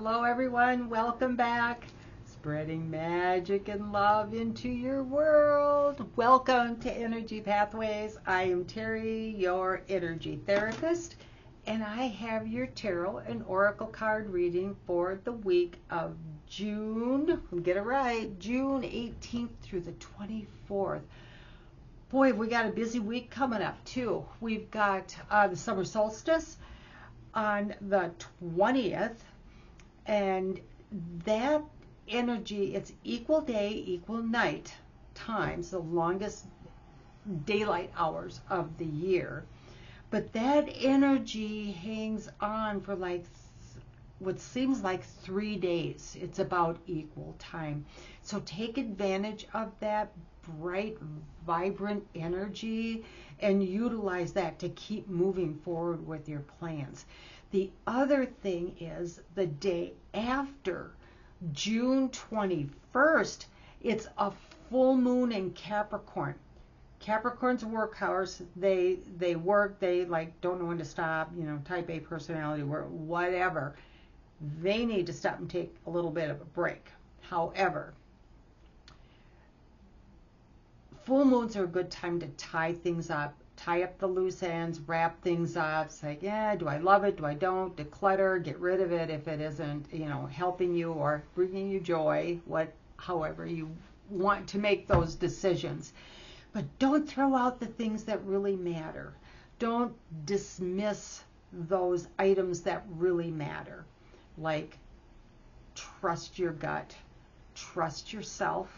Hello everyone, welcome back. Spreading magic and love into your world. Welcome to Energy Pathways. I am Terry, your energy therapist, and I have your tarot and oracle card reading for the week of June, get it right, June 18th through the 24th. Boy, we got a busy week coming up too. We've got the summer solstice on the 20th, and that energy, it's equal day, equal night times, the longest daylight hours of the year. But that energy hangs on for like what seems like 3 days. It's about equal time. So take advantage of that bright, vibrant energy and utilize that to keep moving forward with your plans. The other thing is the day after, June 21st, it's a full moon in Capricorn. Capricorn's workhorse. They work, they like don't know when to stop, type A personality, whatever. They need to stop and take a little bit of a break. However, full moons are a good time to tie things up, tie up the loose ends, wrap things up. It's like, yeah, do I love it? Do I don't? Declutter, get rid of it if it isn't, helping you or bringing you joy, however you want to make those decisions. But don't throw out the things that really matter. Don't dismiss those items that really matter. Like, trust your gut, trust yourself.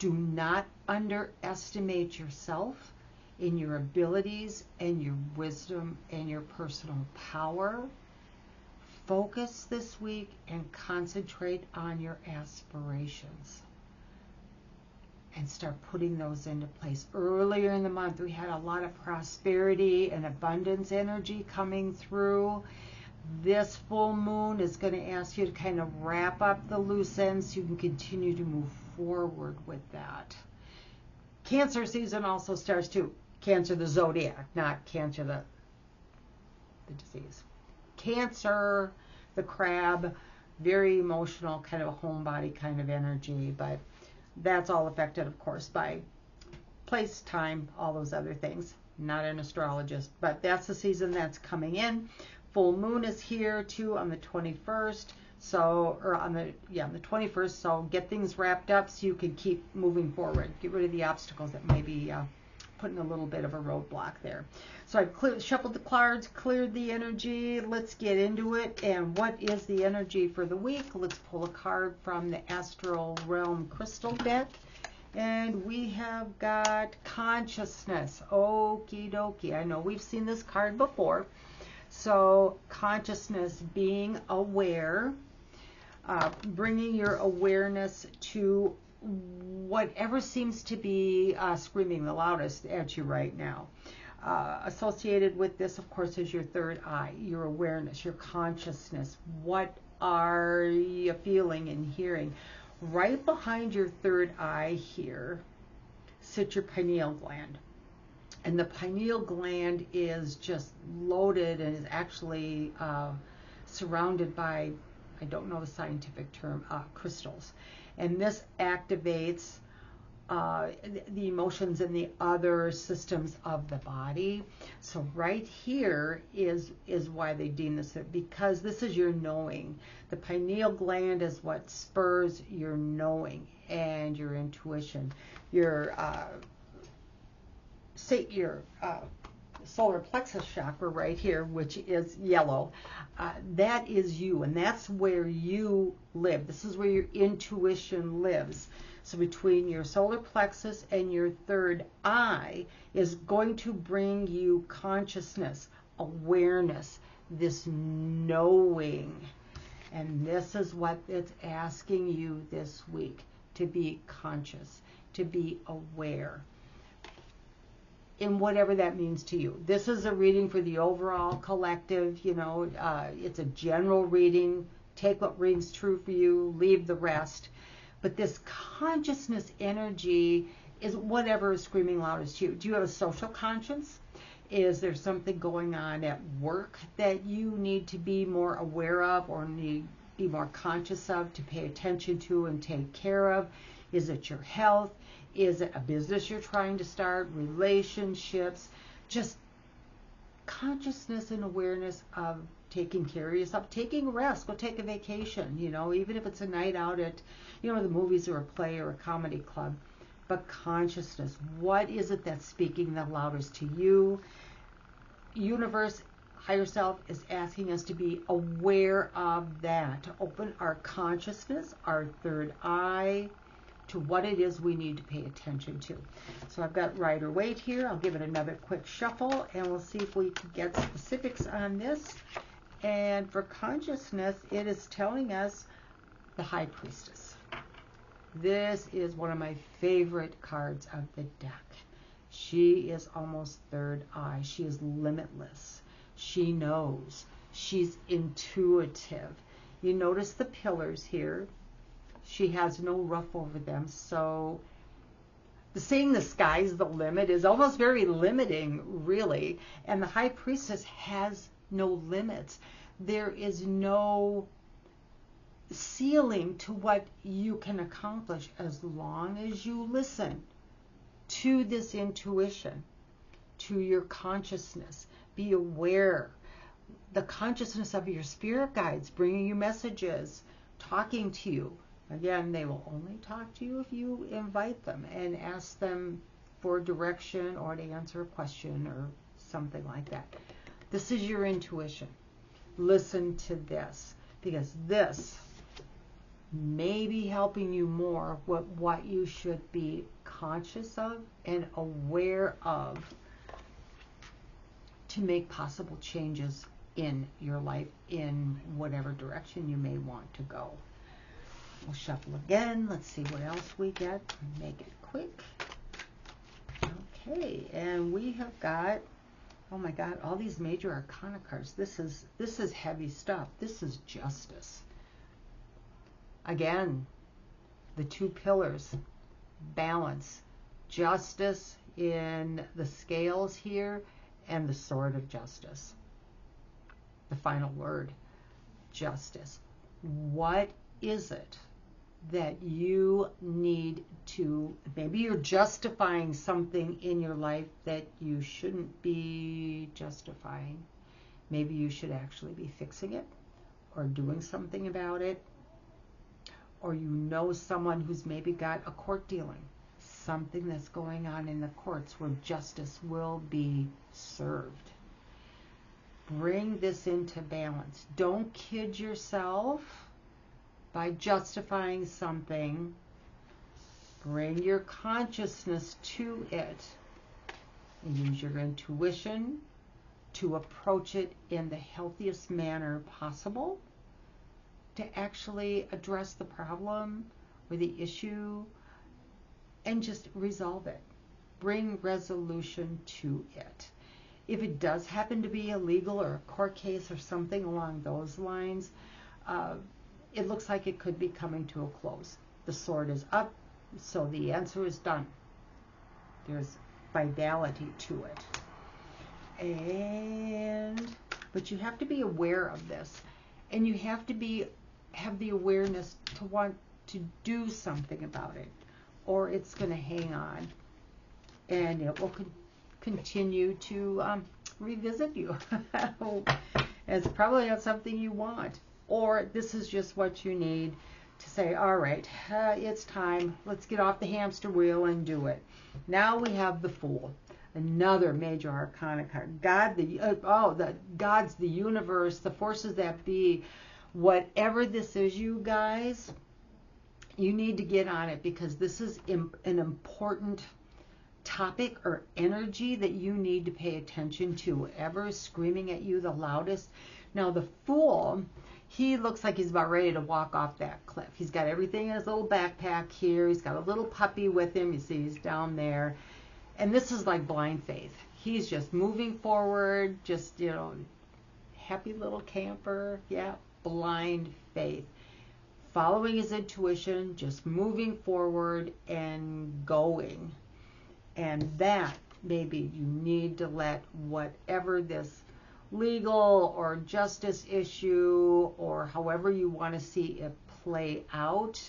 Do not underestimate yourself in your abilities and your wisdom and your personal power. Focus this week and concentrate on your aspirations and start putting those into place. Earlier in the month, we had a lot of prosperity and abundance energy coming through. This full moon is going to ask you to kind of wrap up the loose ends so you can continue to move forward with that. Cancer season also starts too. Cancer the zodiac, not Cancer the disease. Cancer, the crab, very emotional, kind of a homebody kind of energy, but that's all affected, of course, by place, time, all those other things. Not an astrologist, but that's the season that's coming in. Full moon is here too on the 21st. On the 21st, so get things wrapped up so you can keep moving forward. Get rid of the obstacles that may be putting a little bit of a roadblock there. So I've shuffled the cards, cleared the energy. Let's get into it. And what is the energy for the week? Let's pull a card from the Astral Realm Crystal deck. And we have got consciousness. Okie dokie. I know we've seen this card before. So consciousness, being aware, bringing your awareness to whatever seems to be screaming the loudest at you right now. Associated with this, of course, is your third eye, your awareness, your consciousness. What are you feeling and hearing? Right behind your third eye here sits your pineal gland. And the pineal gland is just loaded and is actually surrounded by, I don't know the scientific term, crystals. And this activates the emotions and the other systems of the body. So right here is why they deem this, because this is your knowing. The pineal gland is what spurs your knowing and your intuition. Your solar plexus chakra right here, which is yellow, that is you, and that's where you live. This is where your intuition lives. So between your solar plexus and your third eye is going to bring you consciousness, awareness, this knowing. And this is what it's asking you this week, to be conscious, to be aware, in whatever that means to you. This is a reading for the overall collective, it's a general reading. Take what rings true for you, leave the rest. But this consciousness energy is whatever is screaming loudest to you. Do you have a social conscience? Is there something going on at work that you need to be more aware of or need be more conscious of, to pay attention to and take care of? Is it your health? Is it a business you're trying to start? Relationships? Just consciousness and awareness of taking care of yourself, taking a rest, go take a vacation, even if it's a night out at, the movies or a play or a comedy club. But consciousness, what is it that's speaking the loudest to you? Universe, higher self is asking us to be aware of that, to open our consciousness, our third eye, to what it is we need to pay attention to. So I've got Rider Waite here. I'll give it another quick shuffle, and we'll see if we can get specifics on this. And for consciousness, it is telling us the High Priestess. This is one of my favorite cards of the deck. She is almost third eye. She is limitless. She knows. She's intuitive. You notice the pillars here. She has no ruff over them. So the saying the sky's the limit is almost very limiting, really. And the High Priestess has no limits. There is no ceiling to what you can accomplish as long as you listen to this intuition, to your consciousness. Be aware. The consciousness of your spirit guides bringing you messages, talking to you. Again, they will only talk to you if you invite them and ask them for direction or to answer a question or something like that. This is your intuition. Listen to this, because this may be helping you more with what you should be conscious of and aware of to make possible changes in your life in whatever direction you may want to go. We'll shuffle again. Let's see what else we get. Make it quick. Okay, and we have got, oh my God, all these major arcana cards. This is heavy stuff. This is justice. Again, the two pillars, balance, justice in the scales here, and the sword of justice. The final word, justice. What is it that you need to, maybe you're justifying something in your life that you shouldn't be justifying. Maybe you should actually be fixing it or doing something about it. Or you know someone who's maybe got a court dealing, something that's going on in the courts where justice will be served. Bring this into balance. Don't kid yourself by justifying something. Bring your consciousness to it and use your intuition to approach it in the healthiest manner possible, to actually address the problem or the issue and just resolve it. Bring resolution to it. If it does happen to be a legal or a court case or something along those lines, it looks like it could be coming to a close. The sword is up, so the answer is done. There's finality to it. But you have to be aware of this, and you have to have the awareness to want to do something about it, or it's going to hang on, and it will continue to revisit you. It's probably not something you want, or this is just what you need to say, all right, it's time. Let's get off the hamster wheel and do it. Now we have the Fool, another major arcana card. God's the universe, the forces that be. Whatever this is, you guys, you need to get on it, because this is an important topic or energy that you need to pay attention to. Whatever is screaming at you the loudest. Now the Fool, he looks like he's about ready to walk off that cliff. He's got everything in his little backpack here. He's got a little puppy with him. You see he's down there. And this is like blind faith. He's just moving forward, just, happy little camper. Yeah, blind faith. Following his intuition, just moving forward and going. And that, maybe you need to let whatever this legal or justice issue or or however you want to see it play out,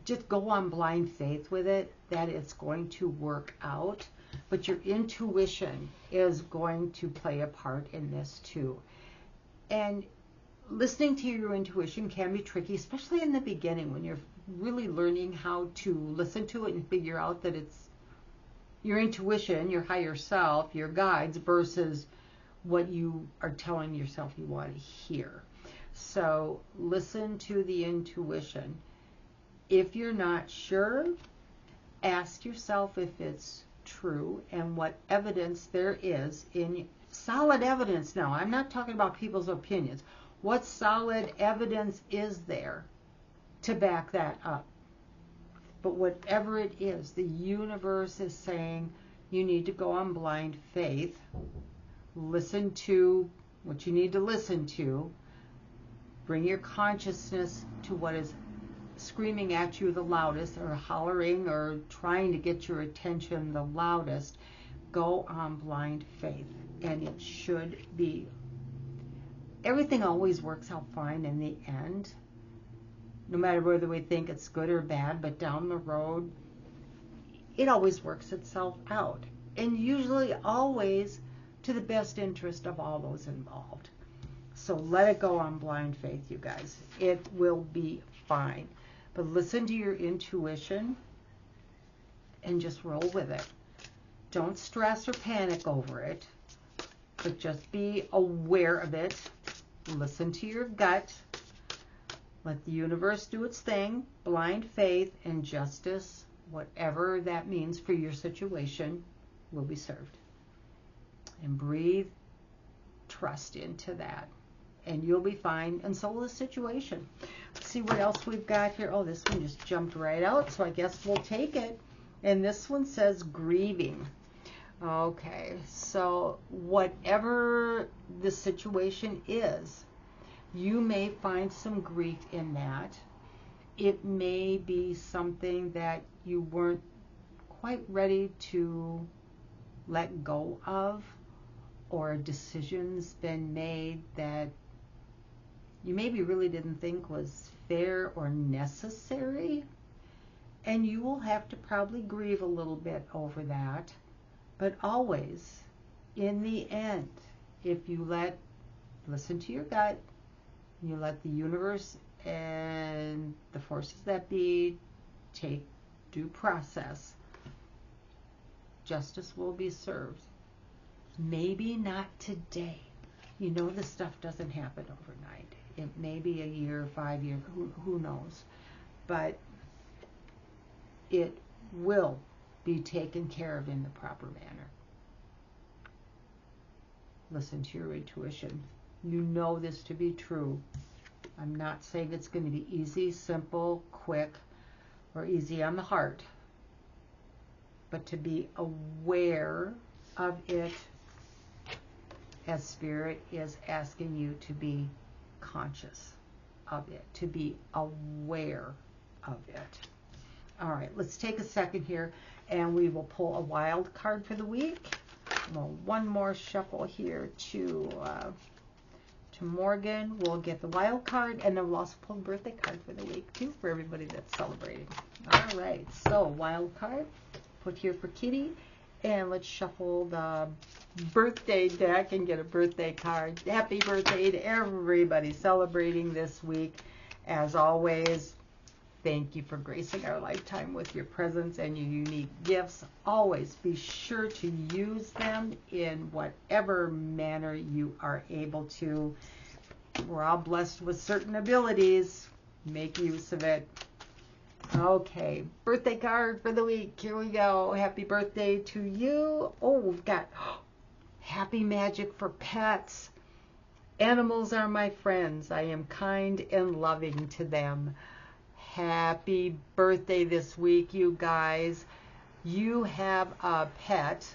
just go on blind faith with it, that it's going to work out. But your intuition is going to play a part in this too. And listening to your intuition can be tricky, especially in the beginning when you're really learning how to listen to it and figure out that it's your intuition, your higher self, your guides versus what you are telling yourself you want to hear. So listen to the intuition. If you're not sure, ask yourself if it's true and what evidence there is in solid evidence. Now, I'm not talking about people's opinions. What solid evidence is there to back that up? But whatever it is, the universe is saying you need to go on blind faith. Listen to what you need to listen to. Bring your consciousness to what is screaming at you the loudest, or hollering, or trying to get your attention the loudest. Go on blind faith, and it should be. Everything always works out fine in the end, no matter whether we think it's good or bad, but down the road, it always works itself out. And usually always to the best interest of all those involved. So let it go on blind faith, you guys. It will be fine. But listen to your intuition and just roll with it. Don't stress or panic over it, but just be aware of it. Listen to your gut. Let the universe do its thing. Blind faith and justice, whatever that means for your situation, will be served. And breathe trust into that, and you'll be fine, and so will the situation. Let's see what else we've got here. Oh, this one just jumped right out, so I guess we'll take it. And this one says grieving. Okay, so whatever the situation is, you may find some grief in that. It may be something that you weren't quite ready to let go of, or a decision's been made that you maybe really didn't think was fair or necessary, and you will have to probably grieve a little bit over that. But always, in the end, if you listen to your gut, you let the universe and the forces that be take due process, justice will be served. Maybe not today. You know, this stuff doesn't happen overnight. It may be a year, 5 years, who knows. But it will be taken care of in the proper manner. Listen to your intuition. You know this to be true. I'm not saying it's going to be easy, simple, quick, or easy on the heart. But to be aware of it, as Spirit is asking you to be conscious of it, to be aware of it. All right, let's take a second here, and we will pull a wild card for the week. Well, one more shuffle here to Morgan. We'll get the wild card, and then we'll also pull a birthday card for the week too, for everybody that's celebrating. All right, so wild card, put here for Kitty, and let's shuffle the birthday deck and get a birthday card. Happy birthday to everybody celebrating this week. As always, thank you for gracing our lifetime with your presence and your unique gifts. Always be sure to use them in whatever manner you are able to. We're all blessed with certain abilities. Make use of it. Okay, birthday card for the week. Here we go. Happy birthday to you. Oh, we've got happy magic for pets. Animals are my friends. I am kind and loving to them. Happy birthday this week, you guys. You have a pet,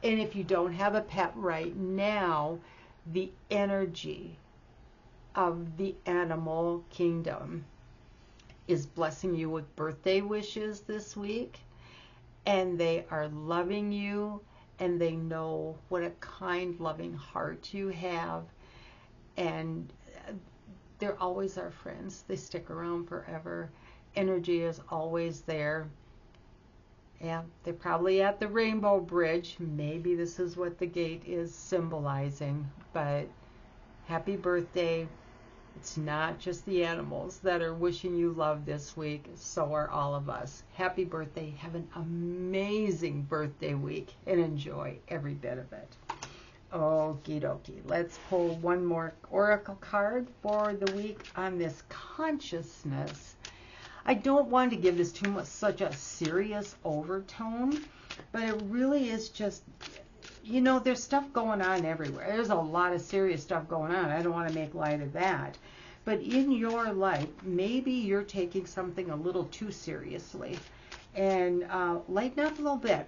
and if you don't have a pet right now, the energy of the animal kingdom is blessing you with birthday wishes this week, and they are loving you, and they know what a kind, loving heart you have, and they're always our friends. They stick around forever. Energy is always there. Yeah, they're probably at the Rainbow Bridge. Maybe this is what the gate is symbolizing. But happy birthday. It's not just the animals that are wishing you love this week. So are all of us. Happy birthday. Have an amazing birthday week and enjoy every bit of it. Okie dokie. Let's pull one more oracle card for the week on this consciousness. I don't want to give this too much such a serious overtone, but it really is just, you know, there's stuff going on everywhere. There's a lot of serious stuff going on. I don't want to make light of that. But in your life, maybe you're taking something a little too seriously. And lighten up a little bit.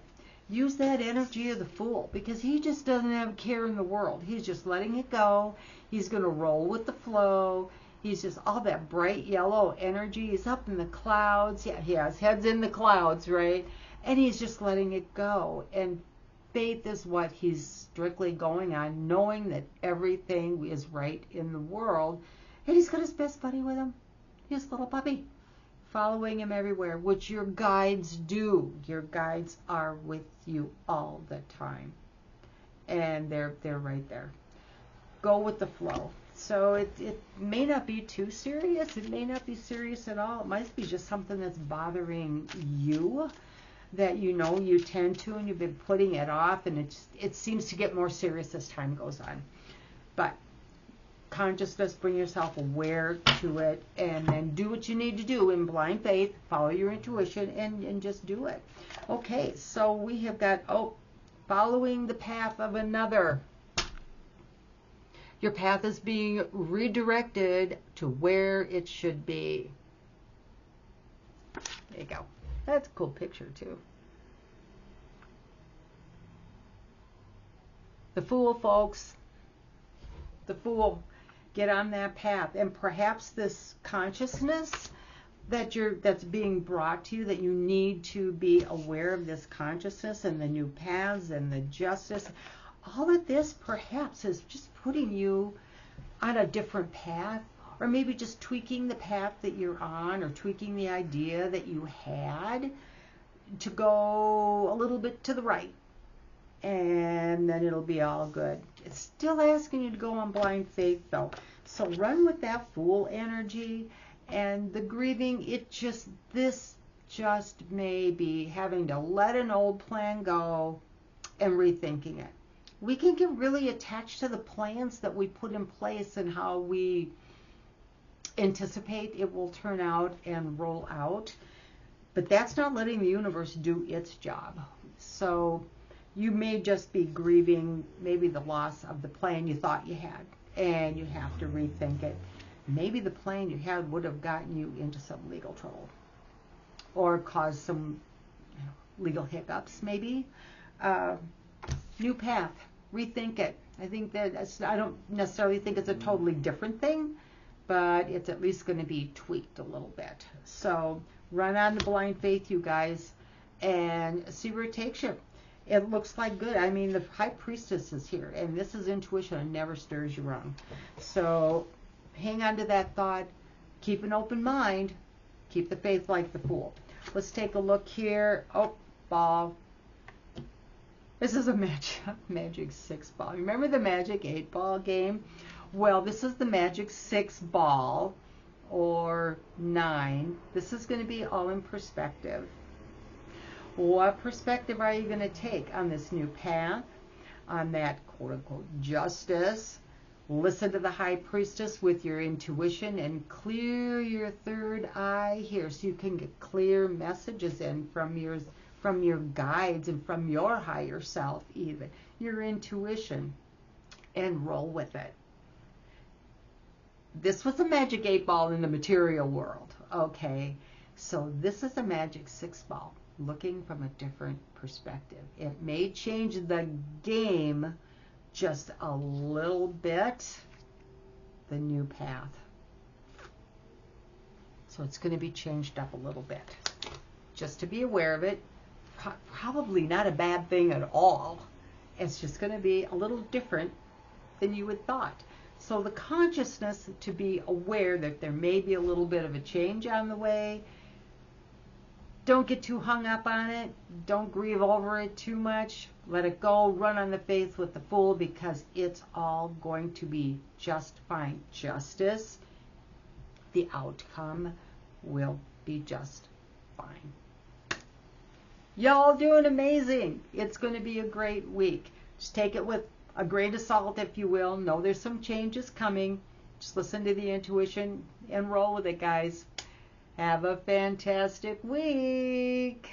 Use that energy of the Fool, because he just doesn't have a care in the world. He's just letting it go. He's going to roll with the flow. He's just all that bright yellow energy. He's up in the clouds. Yeah, he has heads in the clouds, right? And he's just letting it go. And faith is what he's strictly going on, knowing that everything is right in the world. And he's got his best buddy with him, his little puppy, following him everywhere, which your guides do. Your guides are with you all the time. And they're right there. Go with the flow. So it may not be too serious. It may not be serious at all. It might be just something that's bothering you that you know you tend to, and you've been putting it off, and it seems to get more serious as time goes on. But consciousness, bring yourself aware to it, and then do what you need to do in blind faith. Follow your intuition and just do it. Okay, so we have got, following the path of another. Your path is being redirected to where it should be. There you go. That's a cool picture too. The Fool, folks. The Fool. Get on that path. And perhaps this consciousness that's being brought to you, that you need to be aware of this consciousness and the new paths and the justice. All of this perhaps is just putting you on a different path, or maybe just tweaking the path that you're on, or tweaking the idea that you had to go a little bit to the right, and then it'll be all good. It's still asking you to go on blind faith though. So run with that Fool energy, and the grieving, this just may be having to let an old plan go and rethinking it. We can get really attached to the plans that we put in place and how we anticipate it will turn out and roll out. But that's not letting the universe do its job. So you may just be grieving maybe the loss of the plan you thought you had, and you have to rethink it. Maybe the plan you had would have gotten you into some legal trouble, or caused some legal hiccups maybe. New path. Rethink it. I think I don't necessarily think it's a totally different thing, but it's at least going to be tweaked a little bit. So run on the blind faith, you guys, and see where it takes you. It looks like good. I mean, the High Priestess is here, and this is intuition and never steers you wrong. So hang on to that thought. Keep an open mind. Keep the faith like the Fool. Let's take a look here. Ball. This is a magic 6 ball. Remember the magic 8 ball game? Well, this is the magic 6 ball, or 9. This is going to be all in perspective. What perspective are you going to take on this new path, on that quote-unquote justice? Listen to the High Priestess with your intuition, and clear your third eye here so you can get clear messages in from your guides and from your higher self, even your intuition, and roll with it. This was a magic 8 ball in the material world. Okay, so this is a magic 6 ball, looking from a different perspective. It may change the game just a little bit, the new path. So it's going to be changed up a little bit. Just to be aware of it. Probably not a bad thing at all. It's just going to be a little different than you had thought. So the consciousness to be aware that there may be a little bit of a change on the way. Don't get too hung up on it. Don't grieve over it too much. Let it go. Run on the faith with the Fool, because it's all going to be just fine. Justice, the outcome will be just fine. Y'all doing amazing. It's going to be a great week. Just take it with a grain of salt, if you will. Know there's some changes coming. Just listen to the intuition and roll with it, guys. Have a fantastic week.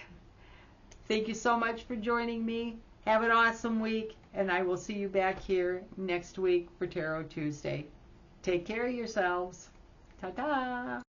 Thank you so much for joining me. Have an awesome week, and I will see you back here next week for Tarot Tuesday. Take care of yourselves. Ta-ta.